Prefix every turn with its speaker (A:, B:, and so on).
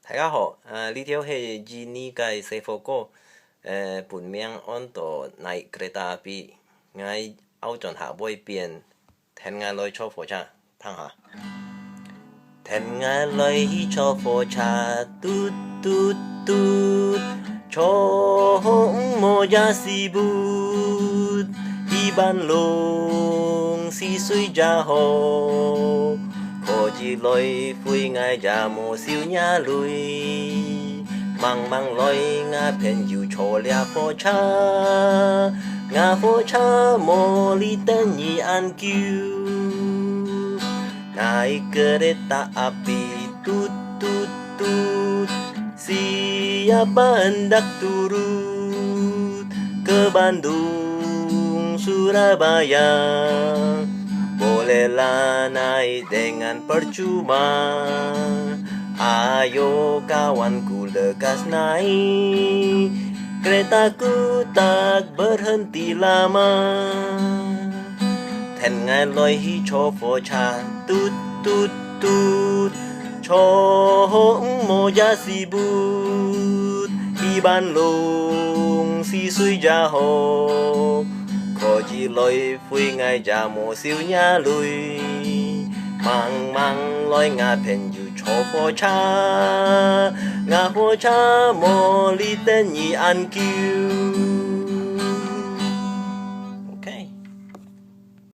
A: 大家好，呢條係二呢嘅細火鍋，本名按到乃格達比，我歐進下杯邊，聽我來坐火車，聽下。聽我來坐火車，嘟嘟嘟，坐我也是不，一般龍是睡覺後。可以來回我也冇少眼淚，茫茫來我偏要坐了火車，我火車冇你等你安久，我一個人打比嘟嘟嘟，siapa hendak turut ke Bandung Surabaya.Bolehlah naik dengan percuma. Ayo kawanku lekas naik, keretaku tak berhenti lama. Then ngai loi hi cho pho cha tut tut tut, cho mo ya si but, hi ban lung si sui ja ho.Có gì lối phui ngay già mùa siêu nhà lùi mang mang lối ngà phèn dù cho phô cha ngà phô cha mô li tên nhị ăn kiêu